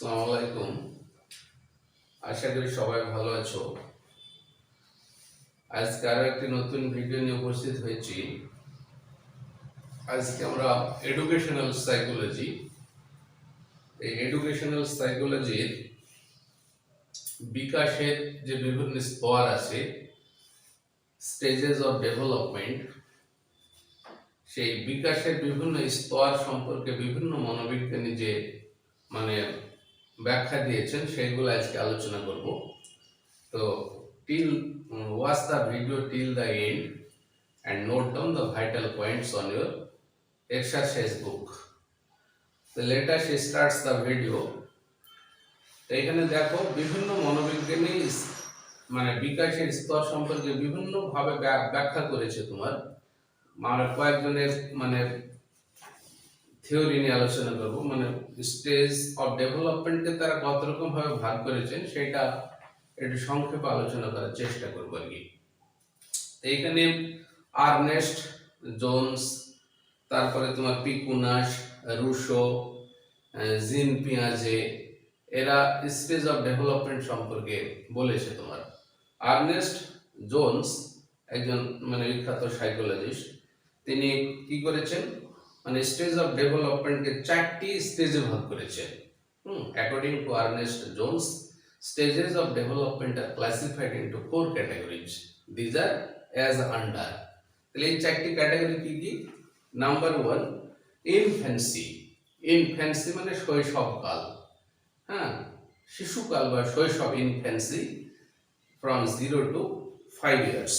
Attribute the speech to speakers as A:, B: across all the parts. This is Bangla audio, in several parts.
A: আসসালামু আলাইকুম। আশা করি সবাই ভালো আছো। আজকে আরো একটি নতুন ভিডিও নিয়ে উপস্থিত হয়েছি। আজকে আমরা এডুকেশনাল সাইকোলজি এই এডুকেশনাল সাইকোলজির বিকাশের যে বিভিন্ন স্তর আছে, স্টেজেস অফ ডেভেলপমেন্ট, সেই বিকাশের বিভিন্ন স্তর সম্পর্কে বিভিন্ন মনোবিজ্ঞানী যে ব্যাখ্যা দিয়েছেন সেইগুলো আজকে আলোচনা করব। তো till watch the video till the end and note down the vital points on your exercise book. So let us start the video. তো এখানে দেখো বিভিন্ন মনোবিজ্ঞানী বিকাশের স্তর সম্পর্কে বিভিন্ন ভাবে ব্যাখ্যা করেছে। তোমার কয়েকজনের থিওরি নিয়ে আলোচনা করব। স্টেজ অফ ডেভেলপমেন্টকে তারা কত রকম ভাবে ভাগ করেছেন সেটা একটু সংক্ষেপে আলোচনা করার চেষ্টা করবো আর কি। এইখানে আর্নেস্ট জোন্স, তারপরে তোমার পিকুনাস, রুশো, জিন পিয়াজে, এরা স্টেজ অফ ডেভেলপমেন্ট সম্পর্কে বলেছে। তোমার আর্নেস্ট জোন্স একজন বিখ্যাত সাইকোলজিস্ট, তিনি কি করেছেন স্টেজ অফ ডেভেলপমেন্টকে 4টি স্টেজে ভাগ করেছেন। According to Ernest Jones, stages of development are classified into 4 categories. These are as under. তাহলে এই 4টি ক্যাটাগরি কি কি? Number 1, infancy. ইনফ্যান্সি মানে শৈশবকাল, শিশুকাল বা শৈশব, ইনফ্যান্সি ফ্রম 0 to 5 ইয়ার্স।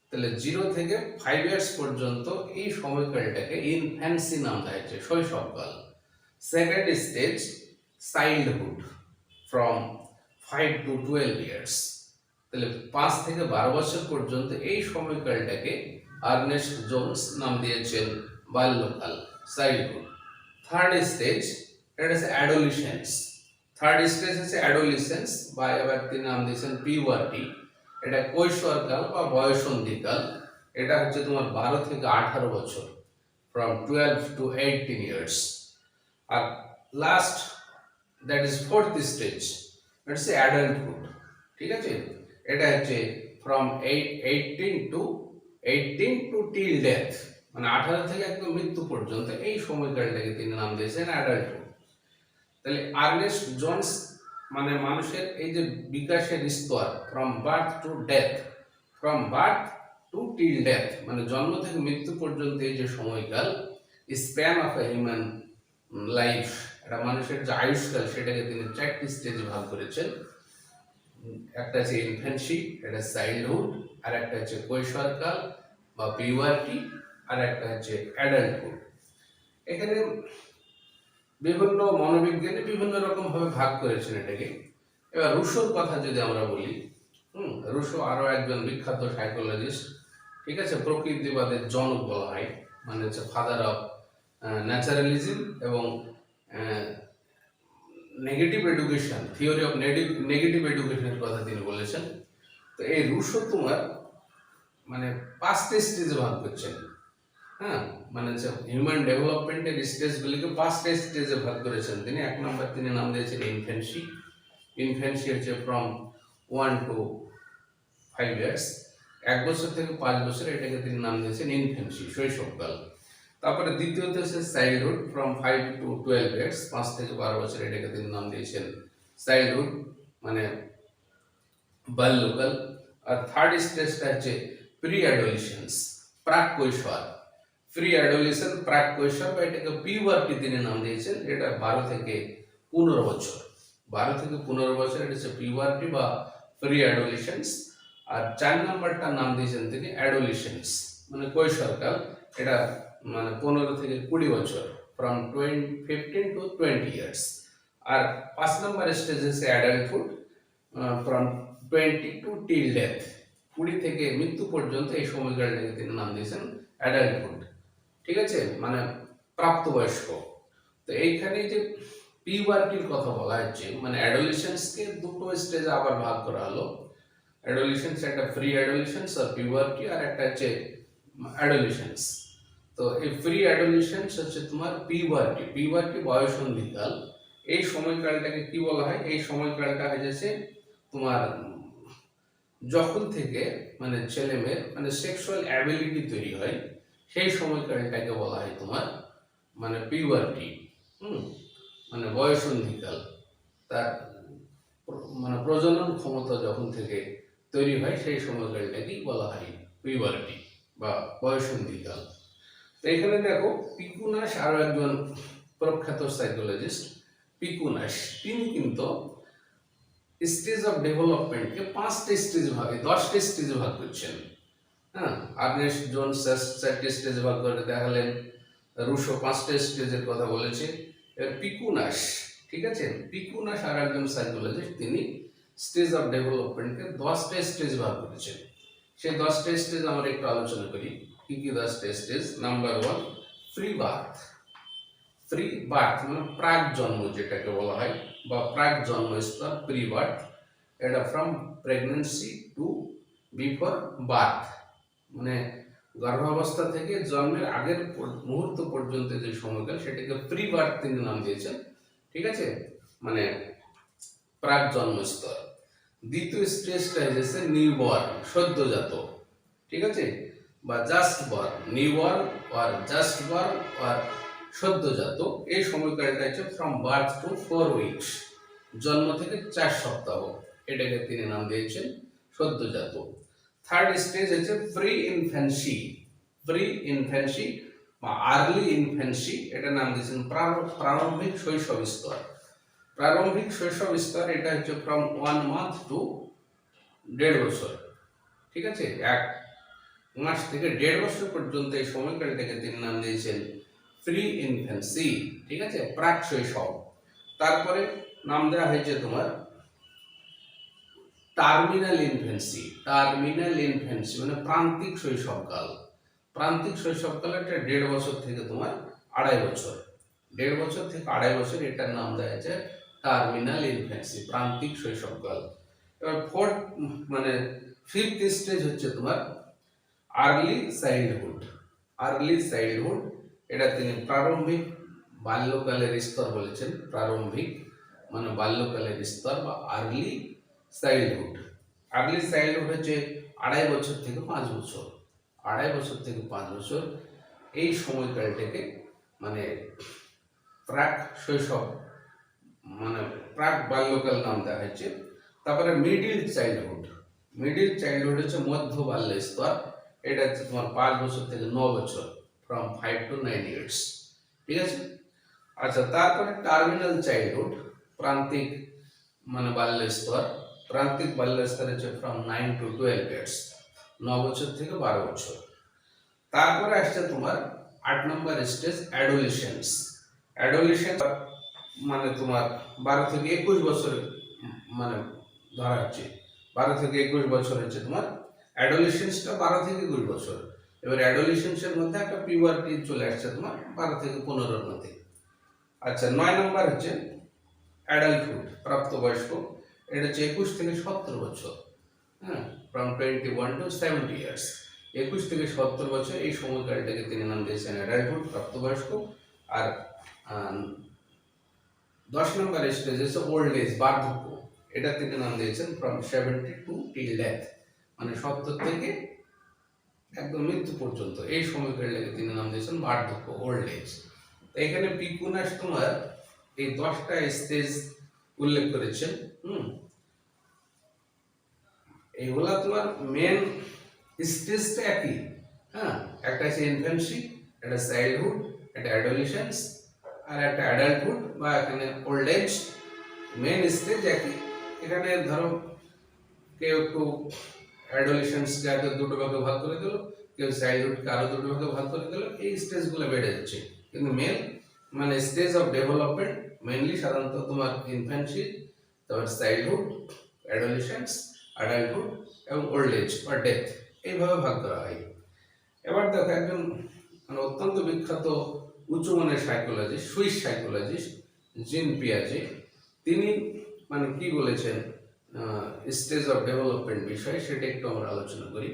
A: তাহলে 0 থেকে 5 ইয়ার্স পর্যন্ত এই সময়কালটাকে ইনফ্যান্সি নাম দেওয়া হয়েছে, শৈশবকাল। Second stage childhood from 5 to 12 years. তাহলে 5 থেকে 12 বছর পর্যন্ত এই সময়কালটাকে আর্নেস্ট জোন্স নাম দিয়েছেন বাল্যকাল, চাইল্ডহুড। থার্ড স্টেজ, এটা হচ্ছে অ্যাডোলিসেন্স। থার্ড স্টেজ হচ্ছে অ্যাডোলিসেন্স বা এবার তিনি নাম দিয়েছেন পিউবার্টি। এটা কৈশোরকাল বা বয়সন্ধিকাল। এটা হচ্ছে তোমার 12 থেকে 18 বছর, ফ্রম 12 to 18 ইয়ার্স। আর last, that is fourth stage, it's adulthood. ঠিক আছে, এটা হচ্ছে ফ্রম 18 to till death, 18 থেকে একদম মৃত্যু পর্যন্ত এই সময়কালটাকে তিনি নাম দিয়েছেন অ্যাডাল্টহুড। তাহলে আর্নেস্ট জোন্স মানুষের এই যে বিকাশের স্তর from birth to death, from birth two till death, জন্ম থেকে মৃত্যু পর্যন্ত এই যে সময়কাল, span of a human life, এটা মানুষের যে আয়ুষ্কাল, সেটাকে তিনি 4টি স্টেজে ভাগ করেছেন। একটা হচ্ছে ইনফ্যান্সি, এটা চাইল্ডহুড, আর একটা হচ্ছে কৈশোরকাল বা পিউবার্টি, আর একটা হচ্ছে অ্যাডাল্টহুড। এখানে বিভিন্ন মনোবিজ্ঞানী বিভিন্ন রকম ভাবে ভাগ করেছেন এটাকে। এবার রুশোর কথা যদি আমরা বলি, রুশো আরো একজন বিখ্যাত সাইকোলজিস্ট, ঠিক আছে, প্রকৃতিবাদের জনক বলা হয়, হচ্ছে ফাদার অফ ন্যাচারালিজম এবং negative education, theory of negative এডুকেশনের কথা তিনি বলেছেন। তো এই রুশো তোমার 5টি স্টেজে ভাগ করছেন। হচ্ছে হিউম্যান ডেভেলপমেন্টের স্টেজগুলিকে 5টা স্টেজে ভাগ করেছেন তিনি। 1 নম্বর তিনি নাম দিয়েছেন ইনফ্যান্সি। ইনফ্যান্সি হচ্ছে ফ্রম 1 to 5 ইয়ার্স, 1 বছর থেকে 5 বছর, এটাকে তিনি নাম দিয়েছেন ইনফ্যান্সি, শৈশবকাল। তারপরে দ্বিতীয়ত হচ্ছে চাইল্ডহুড ফ্রম 5 to 12 ইয়ার্স, 5 থেকে 12 বছর, এটাকে তিনি নাম দিয়েছেন চাইল্ডহুড, বাল্যকাল। আর থার্ড স্টেজটা হচ্ছে প্রি অ্যাডোলিসেন্স, প্রাক কৈশোর। প্রি অ্যাডোলিসেন্স, প্রাক কৈশোর, বা এটাকে পিউবার্টি তিনি নাম দিয়েছেন, এটা 12 থেকে 15 বছর। 12 থেকে 15 বছর, এটা হচ্ছে পিউবার্টি বা প্রি অ্যাডোলিসেন্স। আর 4 নম্বরটার নাম দিয়েছেন তিনি অ্যাডোলিসেন্স, কৈশোরকাল, এটা 15 থেকে 20 বছর, ফ্রম 15 to 20 ইয়ার্স। আর 5 নম্বর স্টেজ হচ্ছে adulthood, from 20 to till death, 20 থেকে মৃত্যু পর্যন্ত এই সময়কালটাকে তিনি নাম দিয়েছেন অ্যাডাল্টহুড। ঠিক আছে, প্রাপ্তবয়স্ক। তো এইখানে যে পিউবার্টির কথা বলা হচ্ছে, অ্যাডোলিসেন্সকে দুটো স্টেজে আবার ভাগ করা হলো। অ্যাডোলিসেন্স, একটা প্রি অ্যাডোলিসেন্স আর পিউবার্টি, আর একটা হচ্ছে অ্যাডোলিসেন্স। তো এই প্রি অ্যাডোলিসেন্স হচ্ছে তোমার পিউবার্টি, পিউবার্টি বয়সন্ধিকাল, এই সময়কালটাকে কি বলা হয়? এই সময়কালটা হয়েছে তোমার যখন থেকে মানে ছেলে মেয়ের মানে সেক্সুয়াল অ্যাবিলিটি তৈরি হয়, সেই সময়কালটাকে বলা হয় তোমার মানে পিউবার্টি। মানে বয়সন্ধিকাল। তার মানে প্রজনন ক্ষমতা যখন থেকে তৈরি হয় সেই সময়কালটাকেই বলা হয় পিউবার্টি বা বয়সন্ধিকাল। তো এখানে দেখো পিকুনাস আরো একজন প্রখ্যাত সাইকোলজিস্ট পিকুনাস, তিনি কিন্তু স্টেজ অফ ডেভেলপমেন্টকে 5টা স্টেজ ভাগে 10টা স্টেজে ভাগ করছেন। হ্যাঁ, আর্নেস্ট জোনস 4টে স্টেজে ভাগ করে দেখালেন, রুশো 5টা স্টেজের কথা বলেছে। এবার পিকুনাস, ঠিক আছে, পিকুনাস আর একজন সাইকোলজিস্ট, তিনি স্টেজ অফ ডেভেলপমেন্টকে 10টা স্টেজ ভাগ করেছেন। সেই 10টা স্টেজ আমরা একটু আলোচনা করি। কি কি 10টা stage? Number 1, free birth. Free birth মানে প্রাক জন্ম যেটাকে বলা হয়, বা প্রাক জন্ম স্তর, প্রি বার্থ। এটা from pregnancy to before birth, মানে গর্ভাবস্থা থেকে জন্মের আগের মুহূর্ত পর্যন্ত যে সময়কাল, সেটাকে প্রি বার্থ তিনি নাম দিয়েছেন। ঠিক আছে, মানে প্রাক জন্ম স্তর। দ্বিতীয় স্টেজটা হচ্ছে নিউবর্ন, সদ্যজাত। ঠিক আছে, বা জাস্ট বর্ন, নিউবর্ন আর জাস্ট বর্ন আর সদ্যজাত। এই সময়কালটা হচ্ছে ফ্রম বার্থ টু 4 উইকস, জন্ম থেকে 4 সপ্তাহ। এটাকে তিনি নাম দিয়েছেন সদ্যজাত। থার্ড স্টেজ হচ্ছে প্রি ইনফ্যান্সি। প্রি ইনফ্যান্সি বা আর্লি ইনফ্যান্সি, এটা নাম দিয়েছেন প্রারম্ভিক শৈশব স্তর। প্রারম্ভিক শৈশব স্তর এটা হচ্ছে ফ্রম 1 মান্থ টু 1.5 বছর। ঠিক আছে, 1 মাস থেকে 1.5 বছর পর্যন্ত এই সময়কালটাকে তিনি নাম দিয়েছেন প্রি ইনফ্যান্সি। ঠিক আছে, প্রাক শৈশব। তারপরে নাম দেওয়া হয়েছে তোমার টার্মিনাল ইনফ্যান্সি। টার্মিনাল ইনফ্যান্সি মানে প্রান্তিক শৈশবকাল। প্রান্তিক শৈশবকাল এটা 1.5 বছর থেকে তোমার 2.5 বছর। 1.5 বছর থেকে 2.5 বছর, এটার নাম দেওয়া হয়েছে টার্মিনাল ইনফ্যান্সি, প্রান্তিক শৈশবকাল। এবার ফোর্থ মানে ফিফথ স্টেজ হচ্ছে তোমার আর্লি চাইল্ডহুড। আর্লি চাইল্ডহুড, এটা তিনি প্রারম্ভিক বাল্যকালের স্তর বলেছেন। প্রারম্ভিক মানে বাল্যকালের স্তর বা আর্লি চাইল্ডহুড। আর্লি চাইল্ডহুড হচ্ছে 2.5 বছর থেকে 5 বছর। 2.5 বছর থেকে 5 বছর এই সময়কালটাকে মানে প্রাক শৈশব মানে প্রাক বাল্যকাল নাম দেওয়া হয়েছে। তারপরে মিডিল চাইল্ডহুড। মিডিল চাইল্ডহুড হচ্ছে মধ্য বাল্য স্তর। এটা হচ্ছে তোমার 5 বছর থেকে 9 বছর, ফ্রম 5 to 9 years। ঠিক আছে, আচ্ছা। তারপরে টার্মিনাল চাইল্ডহুড, প্রান্তিক মানে বাল্য স্তর। প্রান্তিক বাল্য স্তর হচ্ছে ফ্রম 9 to 12 years, 9 বছর থেকে 12 বছর। তারপরে আসছে তোমার 8 নম্বর স্টেজ অ্যাডোলেসেন্স। অ্যাডোলেসেন্স মানে তোমার 12 থেকে 21 বছর মানে ধরা হচ্ছে। 12 থেকে 21 বছর হচ্ছে তোমার অ্যাডোলেসেন্সটা, 12 থেকে 21 বছর। এবার অ্যাডোলেসেন্সের মধ্যে একটা পিউবার্টি চলে আসছে তোমার 12 থেকে 15-এর মধ্যে। আচ্ছা, 9 নম্বর হচ্ছে অ্যাডাল্টহুড, প্রাপ্তবয়স্ক। এটা হচ্ছে 21 থেকে 17 বছর। হ্যাঁ, ফ্রম 21 to 70 years। 21 থেকে 70 বছর এই সময়কালটাকে তিনি নাম দিয়েছেন অ্যাডাল্টহুড, প্রাপ্তবয়স্ক। আর 10 নম্বর স্টেজ হচ্ছে ওল্ড এজ, বার্ধক্য। এটা তিনি নাম দিয়েছেন ফ্রম 70 to till death, মানে 70 থেকে একদম মৃত্যু পর্যন্ত এই সময়কালটাকে তিনি নাম দিয়েছেন বার্ধক্য, ওল্ড এজ। এখানে পিকুনাস তোমার এই 10টা স্টেজ উল্লেখ করেছেন। এইগুলা তোমার মেন স্টেজটা একই। হ্যাঁ, একটা হচ্ছে ইনফ্যান্সি, একটা চাইল্ডহুড, একটা অ্যাডোলেসেন্স, আর একটা অ্যাডাল্টহুড বা এখানে ওল্ড এজ। মেন স্টেজ একই। এখানে ধরো কেউ একটু অ্যাডোলেসেন্সকে আরো 2টো ভাগে ভাগ করে দিল, কেউ চাইল্ডহুডকে আরো 2টো ভাগে ভাগ করে দিল, এই স্টেজগুলো বেড়ে যাচ্ছে। কিন্তু মেন মানে স্টেজ অফ ডেভেলপমেন্ট মেইনলি সাধারণত তোমার ইনফ্যান্সি, তারপর চাইল্ডহুড, অ্যাডোলেসেন্স, অ্যাডাল্টহুড এবং ওল্ড এজ বা ডেথ, এইভাবে ভাগ করা হয়। এবার দেখো একজন মানে অত্যন্ত বিখ্যাত উচ্চমানের সাইকোলজিস্ট, সুইস সাইকোলজিস্ট জিন পিয়াজে, তিনি মানে কি বলেছেন স্টেজ অফ ডেভেলপমেন্ট বিষয়ে, সেটা একটু আমরা আলোচনা করি।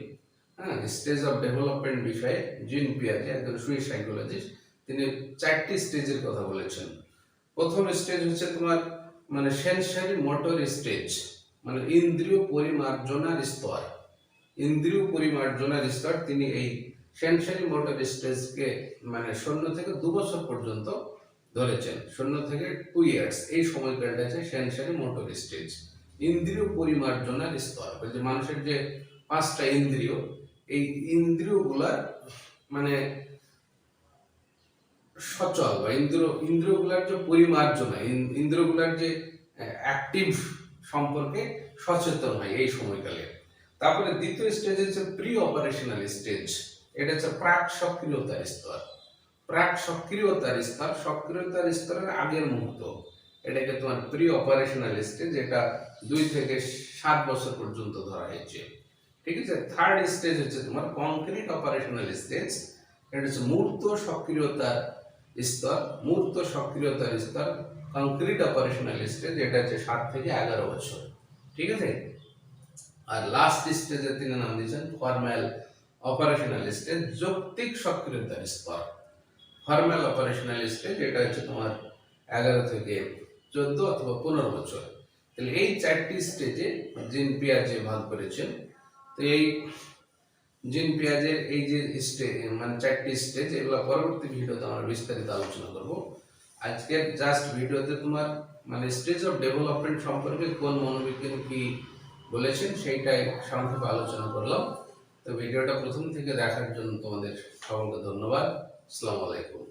A: হ্যাঁ, স্টেজ অফ ডেভেলপমেন্ট বিষয়ে জিন পিয়াজে একজন সুইস সাইকোলজিস্ট, তিনি 4টি স্টেজের কথা বলেছেন। প্রথম স্টেজ হচ্ছে তোমার মানে সেন্সরি মোটর স্টেজ, মানে ইন্দ্রিয় পরিমার্জনার স্তর। ইন্দ্রিয় পরিমার্জনার স্তর তিনি এই সেন্সরি মোটর স্টেজকে মানে 0 থেকে 2 বছর পর্যন্ত ধরেছেন। 0 থেকে 2 ইয়ার্স এই সময়কালটা আছে সেন্সরি মোটর স্টেজ, ইন্দ্রিয় পরিমার্জনার স্তর। বলছে মানুষের যে 5টা ইন্দ্রিয়, এই ইন্দ্রিয়গুলার মানে সচল বা ইন্দ্রিয়গুলার যে পরিমার্জনা, ইন্দ্রিয়গুলার যে অ্যাক্টিভ সম্পর্কে সচেতন হয় এই সময়কালে। তারপরে দ্বিতীয় স্টেজ হচ্ছে প্রি অপারেশনাল স্টেজ, এটা হচ্ছে প্রাক সক্রিয়তার স্তর। প্রাক সক্রিয়তার স্তর, সক্রিয়তার স্তরের আগের মুহূর্ত, এটাকে তোমার প্রি অপারেশনাল স্টেজ, এটা 2 থেকে 7 বছর পর্যন্ত ধরা হয়েছে। ঠিক আছে। থার্ড স্টেজ হচ্ছে তোমার কংক্রিট অপারেশনাল স্টেজ, এটা হচ্ছে মূর্ত সক্রিয়তার স্তর। মূর্ত সক্রিয়তার স্তর কংক্রিট অপারেশনাল স্টেজ, এটা হচ্ছে 7 থেকে 11 বছর। ঠিক আছে। আর লাস্ট স্টেজে তিনি নাম দিয়েছেন ফর্মাল অপারেশনাল স্টেজ, যৌক্তিক সক্রিয়তার স্তর। ফর্মাল অপারেশনাল স্টেজ, এটা হচ্ছে তোমার 11 থেকে 14 অথবা 15 বছর। তাহলে এই 4টি স্টেজে জিন পিয়াজে ভাগ করেছেন। তো এই জিন পিয়াজের এই যে স্টেজ মানে 4টি স্টেজ, এগুলো পরবর্তী ভিডিওতে আমরা বিস্তারিত আলোচনা করব। আজকের জাস্ট ভিডিওতে তোমার মানে স্টেজ অফ ডেভেলপমেন্ট সম্পর্কে কোন মনোবিজ্ঞানী কি বলেছেন সেইটাই সংক্ষেপে আলোচনা করলাম। তো ভিডিওটা প্রথম থেকে দেখার জন্য তোমাদের সকলকে ধন্যবাদ। আসসালামু আলাইকুম।